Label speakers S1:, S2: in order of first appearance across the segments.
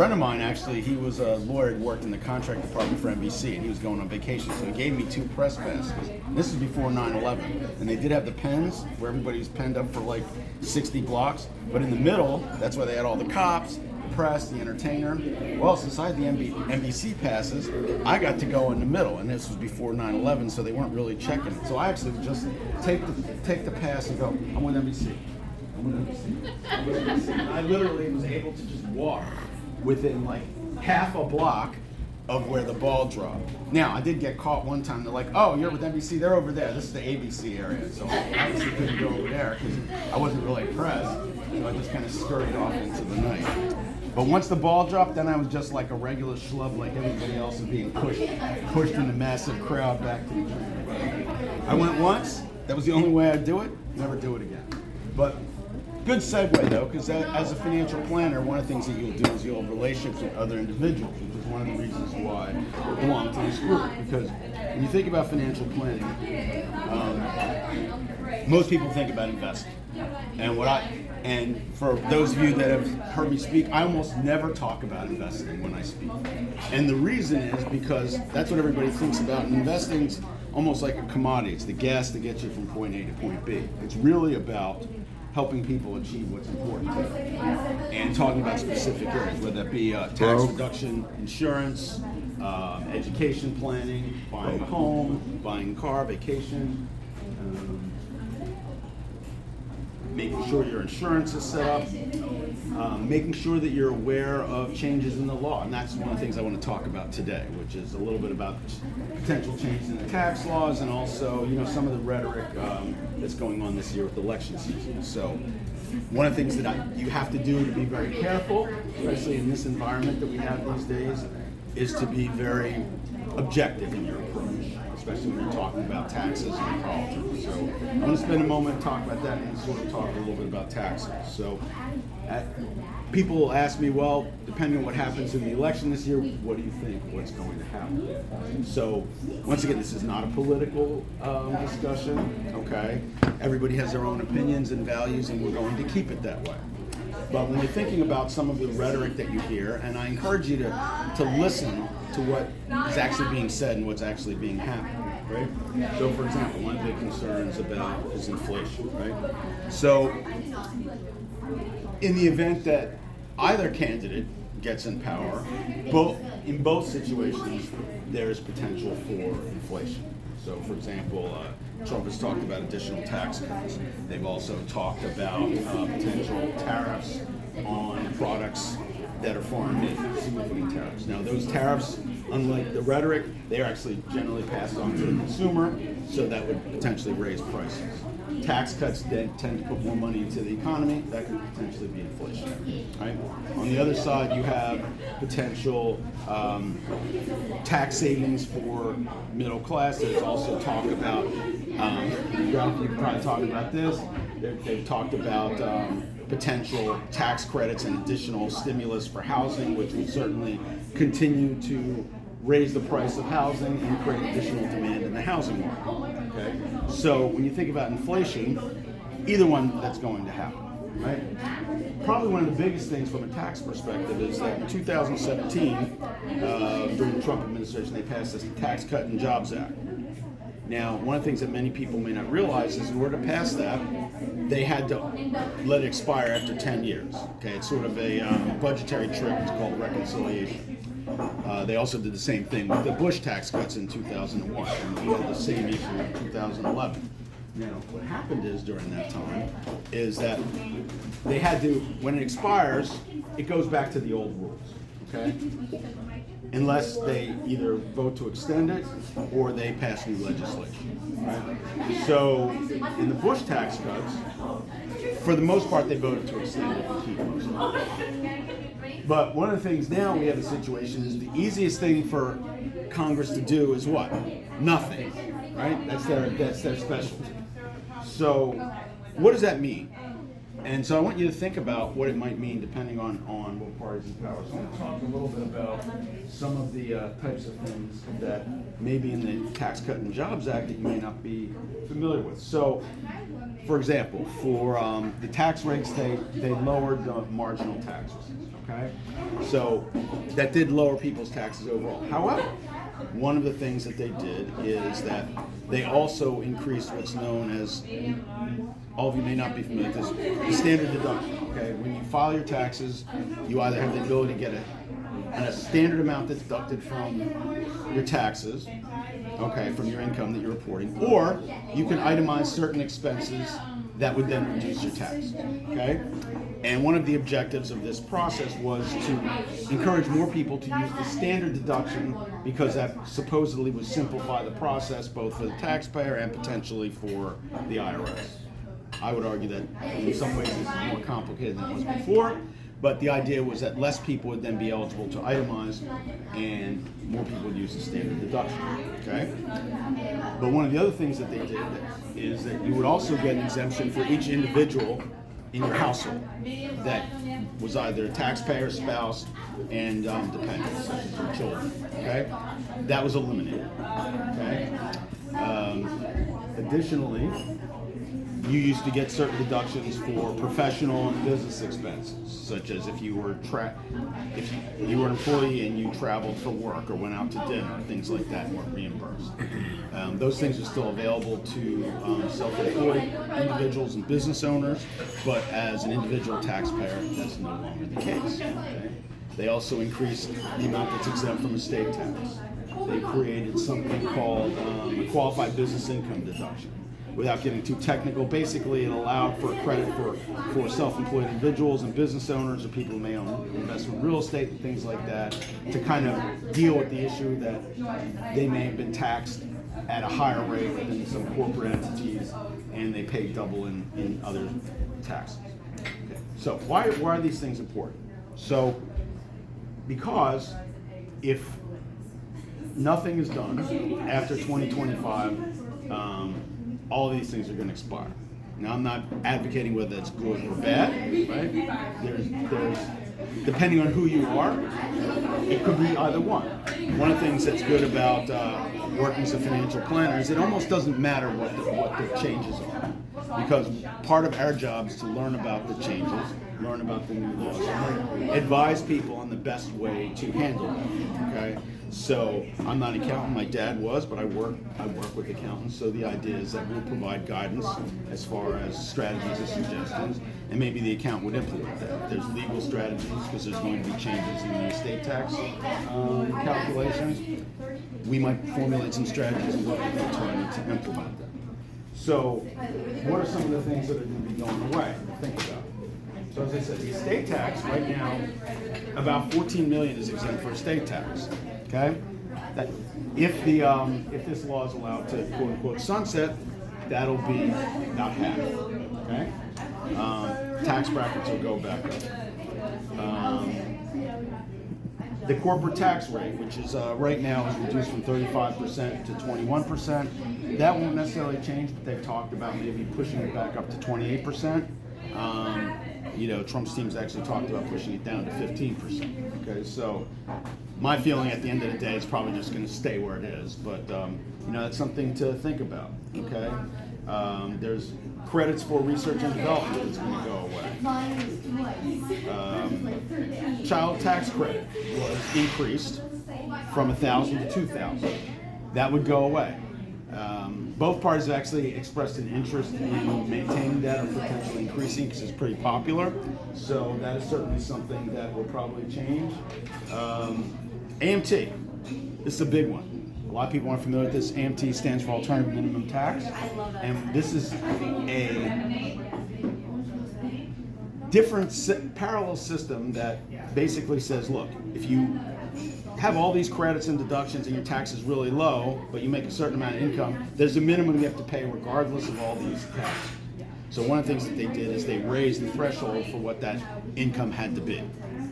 S1: friend of mine, actually, he was a lawyer who worked in the contract department for NBC, and he was going on vacation, so he gave me 2 press passes. This is before 9/11, and they did have the pens where everybody's penned up for like 60 blocks, but in the middle, that's why they had all the cops, the press, the entertainer. Well, since I had the NBC passes, I got to go in the middle, and this was before 9/11, so they weren't really checking it. So I actually would just take the pass and go, I'm with NBC. I literally was able to just walk within like half a block of where the ball dropped. Now, I did get caught one time. They're like, oh, you're with NBC, they're over there. This is the ABC area. So I obviously couldn't go over there because I wasn't really pressed. So I just kind of scurried off into the night. But once the ball dropped, then I was just like a regular schlub like everybody else is being pushed in a massive crowd back to the train. I went once. That was the only way I'd do it. Never do it again. But good segue though, because as a financial planner, one of the things that you'll do is you'll have relationships with other individuals, which is one of the reasons why I belong to this group. Because when you think about financial planning, most people think about investing. And for those of you that have heard me speak, I almost never talk about investing when I speak. And the reason is because that's what everybody thinks about. And investing's almost like a commodity. It's the gas that gets you from point A to point B. It's really about helping people achieve what's important to them. And talking about specific areas, whether that be tax reduction, insurance, education planning, buying a home, buying a car, vacation, making sure your insurance is set up, making sure that you're aware of changes in the law. And that's one of the things I want to talk about today, which is a little bit about potential changes in the tax laws and also, some of the rhetoric that's going on this year with election season. So one of the things that you have to do to be very careful, especially in this environment that we have these days, is to be very objective in your approach, especially when you're talking about taxes and politics. So I'm going to spend a moment talking about that and sort of talk a little bit about taxes. So people will ask me, well, depending on what happens in the election this year, what do you think? What's going to happen? So once again, this is not a political discussion, okay? Everybody has their own opinions and values, and we're going to keep it that way. But when you're thinking about some of the rhetoric that you hear, and I encourage you to listen to what is actually being said and what's actually being happened, right? So for example, one of the concerns about is inflation, right? So in the event that either candidate gets in power, in both situations, there's potential for inflation. So for example, Trump has talked about additional tax cuts. They've also talked about potential tariffs on products that are foreign made, significant tariffs. Now those tariffs, unlike the rhetoric, they are actually generally passed on to the consumer, so that would potentially raise prices. Tax cuts then tend to put more money into the economy, that could potentially be inflationary, right? On the other side, you have potential tax savings for middle class. There's also talk about, Ralph, you can probably talk about this, they've talked about potential tax credits and additional stimulus for housing, which would certainly continue to raise the price of housing and create additional demand in the housing market. Okay? So when you think about inflation, either one that's going to happen, right? Probably one of the biggest things from a tax perspective is that in 2017, during the Trump administration, they passed this Tax Cut and Jobs Act. Now, one of the things that many people may not realize is in order to pass that, they had to let it expire after 10 years. Okay, it's sort of a budgetary trick. It's called reconciliation. They also did the same thing with the Bush tax cuts in 2001, and we had the same issue in 2011. Now, what happened is during that time is that they had to, when it expires, it goes back to the old rules, okay? Unless they either vote to extend it or they pass new legislation, right? So in the Bush tax cuts, for the most part, they voted to extend it and keep most of it. But one of the things now we have a situation is the easiest thing for Congress to do is what? Nothing, right? That's their specialty. So what does that mean? And so I want you to think about what it might mean depending on what party's in power. So I'm going to talk a little bit about some of the types of things that maybe in the Tax Cut and Jobs Act that you may not be familiar with. So, for example, for the tax rates, they lowered the marginal taxes, okay? So that did lower people's taxes overall. However, one of the things that they did is that they also increased what's known as, all of you may not be familiar with this, the standard deduction, okay? When you file your taxes, you either have the ability to get a standard amount that's deducted from your taxes, okay, from your income that you're reporting, or you can itemize certain expenses that would then reduce your tax, okay? And one of the objectives of this process was to encourage more people to use the standard deduction because that supposedly would simplify the process both for the taxpayer and potentially for the IRS. I would argue that in some ways this is more complicated than it was before, but the idea was that less people would then be eligible to itemize and more people would use the standard deduction, okay? But one of the other things that they did is that you would also get an exemption for each individual in your household that was either a taxpayer, spouse, and dependents, such as your children, okay? That was eliminated, okay? Additionally, you used to get certain deductions for professional and business expenses, such as if you were an employee and you traveled for work or went out to dinner, things like that weren't reimbursed. Those things are still available to self-employed individuals and business owners, but as an individual taxpayer, that's no longer the case. Okay? They also increased the amount that's exempt from estate tax. They created something called a qualified business income deduction. Without getting too technical, basically it allowed for credit for self-employed individuals and business owners or people who may own investment real estate and things like that to kind of deal with the issue that they may have been taxed at a higher rate than some corporate entities and they pay double in other taxes. Okay. So why are these things important? So because if nothing is done after 2025, all of these things are going to expire. Now, I'm not advocating whether it's good or bad, right? There's depending on who you are, it could be either one. One of the things that's good about working as a financial planner is it almost doesn't matter what the changes are, because part of our job is to learn about the changes, learn about the new laws, and advise people on the best way to handle them. Okay. So I'm not an accountant, my dad was, but I work with accountants, so the idea is that we'll provide guidance as far as strategies and suggestions, and maybe the accountant would implement that. If there's legal strategies, because there's going to be changes in the estate tax calculations, we might formulate some strategies and work with the attorney to implement them. So what are some of the things that are going to be going away? Think about it. So as I said, the estate tax right now, about 14 million is exempt for estate tax. Okay, that if this law is allowed to quote unquote sunset, that'll be about half. Okay, tax brackets will go back up. The corporate tax rate, which is right now is reduced from 35% to 21%. That won't necessarily change, but they've talked about maybe pushing it back up to 28%. Trump's team's actually talked about pushing it down to 15%. Okay, so my feeling at the end of the day is probably just going to stay where it is, but that's something to think about. Okay, there's credits for research and development that's going to go away. Child tax credit was increased from 1,000 to 2,000. That would go away. Both parties have actually expressed an interest in maintaining that or potentially increasing because it's pretty popular. So that is certainly something that will probably change. AMT, this is a big one. A lot of people aren't familiar with this. AMT stands for Alternative Minimum Tax. And this is a different parallel system that basically says, look, if you have all these credits and deductions and your tax is really low, but you make a certain amount of income, there's a minimum you have to pay regardless of all these taxes. So one of the things that they did is they raised the threshold for what that income had to be.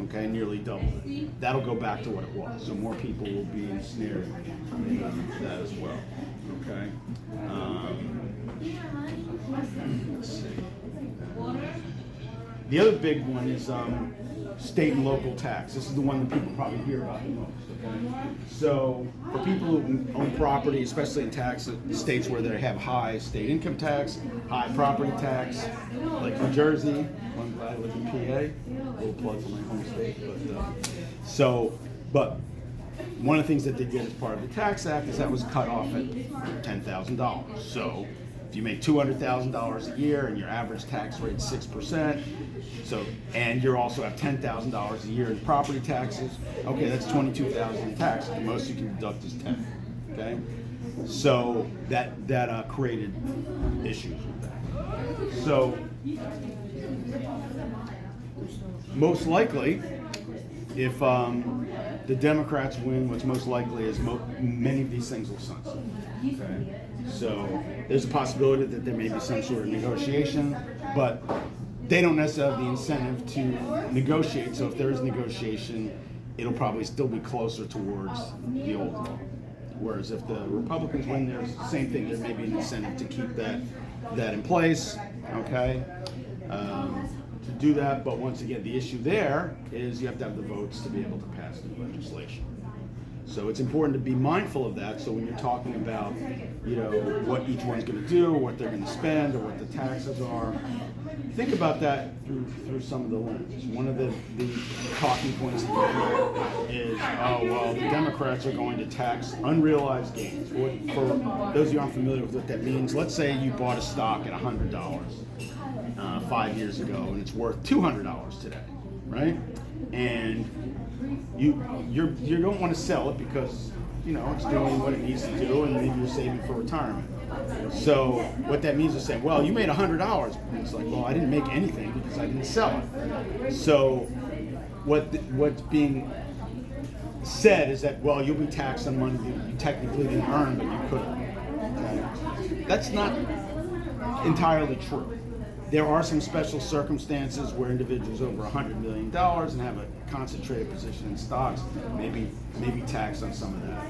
S1: Okay, nearly doubled it. That'll go back to what it was. So more people will be ensnared in that as well. Okay. Let's see. The other big one is state and local tax. This is the one that people probably hear about the most. Okay? So for people who own property, especially in states where they have high state income tax, high property tax, like New Jersey. I'm glad I live in PA. A little plug for my home state. But one of the things that they did as part of the Tax Act is that was cut off at $10,000. So if you make $200,000 a year and your average tax rate is 6%, and you also have $10,000 a year in property taxes, okay, that's $22,000 in tax. The most you can deduct is 10. Okay, so that created issues with that. So most likely, if the Democrats win, what's most likely is many of these things will sunset. Okay? So there's a possibility that there may be some sort of negotiation, but they don't necessarily have the incentive to negotiate. So if there is negotiation, it'll probably still be closer towards the old law. Whereas if the Republicans win, there's the same thing. There may be an incentive to keep that in place. Okay. To do that, but once again, the issue there is you have to have the votes to be able to pass the legislation. So it's important to be mindful of that. So when you're talking about, what each one's going to do, or what they're going to spend, or what the taxes are, think about that through some of the lenses. One of the talking points is, the Democrats are going to tax unrealized gains. For those of you who aren't familiar with what that means, let's say you bought a stock at $100 5 years ago, and it's worth $200 today, right? And you don't want to sell it because it's doing what it needs to do, and maybe you're saving for retirement. So what that means is saying, well, you made $100, and it's like, well, I didn't make anything because I didn't sell it. So what's being said is that, well, you'll be taxed on money that you technically didn't earn, but you couldn't. Okay? That's not entirely true. There are some special circumstances where individuals over $100 million and have a concentrated position in stocks may be taxed on some of that.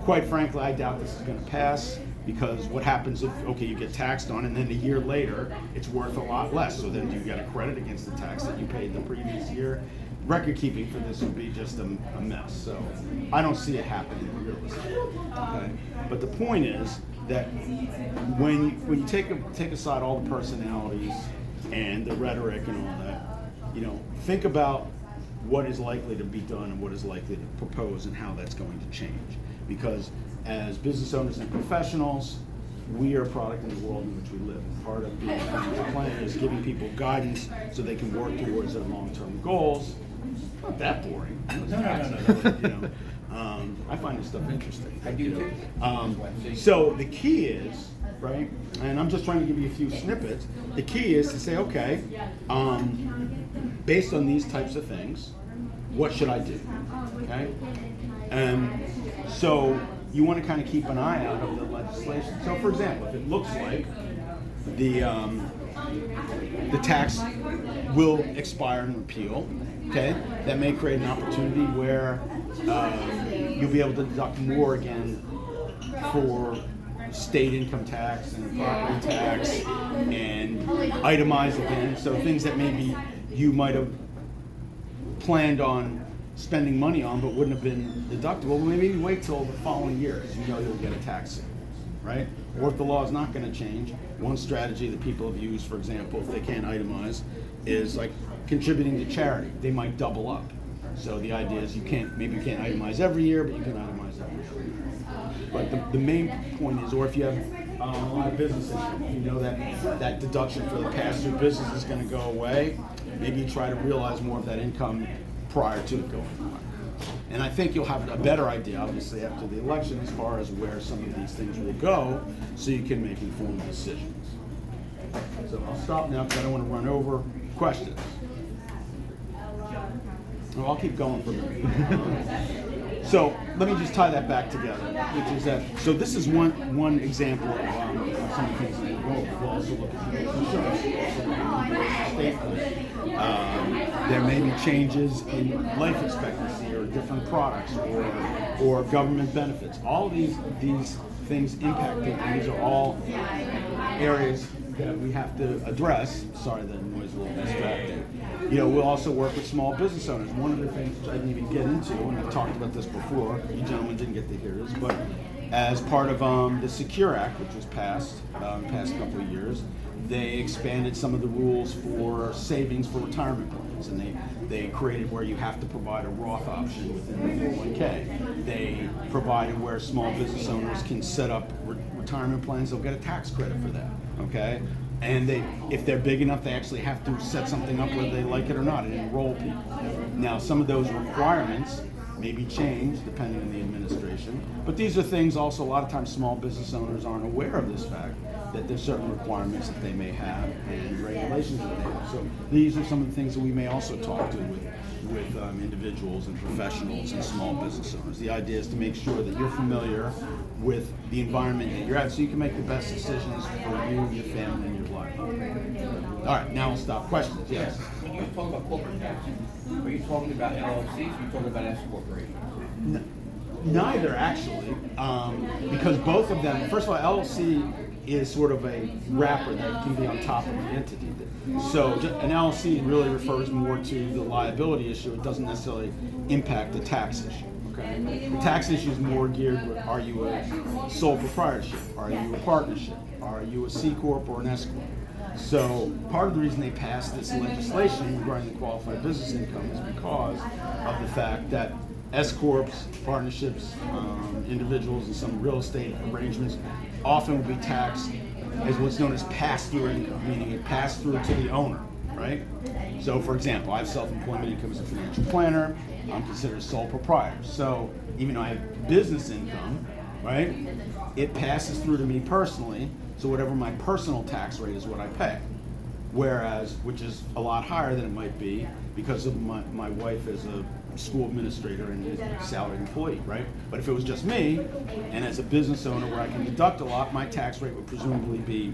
S1: Quite frankly, I doubt this is going to pass, because what happens if, you get taxed on, and then a year later it's worth a lot less, so then you get a credit against the tax that you paid the previous year. Record keeping for this would be just a mess, so I don't see it happening realistically. Okay? But the point is that when you take aside all the personalities and the rhetoric and all that, think about what is likely to be done and what is likely to propose and how that's going to change. Because as business owners and professionals, we are a product in the world in which we live. And part of being a financial planner is giving people guidance so they can work towards their long-term goals. Not that boring. No. I find this stuff interesting. I do too. So the key is, right, and I'm just trying to give you a few snippets. The key is to say, okay, based on these types of things, what should I do? Okay? So you want to kind of keep an eye out of the legislation. So for example, if it looks like the tax will expire and repeal, okay, that may create an opportunity where you'll be able to deduct more again for state income tax and property tax and itemize again. So things that maybe you might have planned on spending money on but wouldn't have been deductible, maybe wait till the following year, because you'll get a tax savings, right? Or if the law is not going to change, one strategy that people have used, for example, if they can't itemize, is like contributing to charity. They might double up. So the idea is you can't itemize every year, but you can itemize every year. But the main point is, or if you have a lot of business income, that deduction for the pass-through business is going to go away, maybe you try to realize more of that income prior to it going away. And I think you'll have a better idea, obviously, after the election as far as where some of these things will go, so you can make informed decisions. So I'll stop now because I don't want to run over. Questions? Well, I'll keep going for a minute. So let me just tie that back together, which is that, so this is one example of some of the things that we'll go over. We'll also look at the insurance, state plan. There may be changes in life expectancy or different products or government benefits. All of these things impact people. These are all areas that we have to address. Sorry, the noise is a little distracting. We'll also work with small business owners. One of the things which I didn't even get into, and I've talked about this before, you gentlemen didn't get to hear this, but as part of the Secure Act, which was passed in the past couple of years, they expanded some of the rules for savings for retirement plans, and they created where you have to provide a Roth option within the 401k. They provided where small business owners can set up retirement plans. They'll get a tax credit for that, okay? And if they're big enough, they actually have to set something up whether they like it or not and enroll people. Now, some of those requirements may be changed depending on the administration, but these are things also a lot of times small business owners aren't aware of this fact, that there's certain requirements that they may have and regulations that they have. So these are some of the things that we may also talk to with individuals and professionals and small business owners. The idea is to make sure that you're familiar with the environment that you're at so you can make the best decisions for you, your family, and your life. All right, now we'll stop. Questions? Yes?
S2: When you talk about corporate tax, are you talking about LLCs or are you talking about S corporations?
S1: Neither, actually, because both of them, first of all, LLC is sort of a wrapper that can be on top of the entity. So an LLC really refers more to the liability issue. It doesn't necessarily impact the tax issue. Okay? The tax issue is more geared with, are you a sole proprietorship? Are you a partnership? Are you a C Corp or an S Corp? So part of the reason they passed this legislation regarding the qualified business income is because of the fact that S Corps, partnerships, individuals, and some real estate arrangements often will be taxed as what's known as pass-through income, meaning it passed through to the owner, right? So, for example, I have self-employment income as a financial planner. I'm considered a sole proprietor. So, even though I have business income, right, it passes through to me personally. So, whatever my personal tax rate is what I pay. Whereas, which is a lot higher than it might be because of my wife is a school administrator and is a salaried employee, right? But if it was just me, and as a business owner where I can deduct a lot, my tax rate would presumably be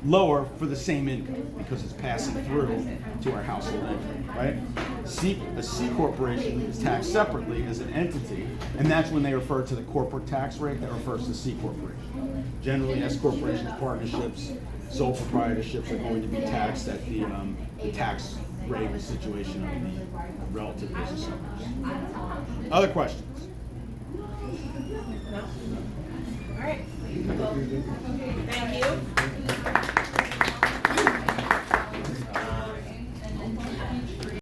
S1: lower for the same income because it's passing through to our household income, right? A C corporation is taxed separately as an entity, and that's when they refer to the corporate tax rate that refers to C corporation. Generally, S corporations, partnerships, sole proprietorships are going to be taxed at the tax rate situation of the relative business owners. Other questions?
S3: No? All right. Well, thank you.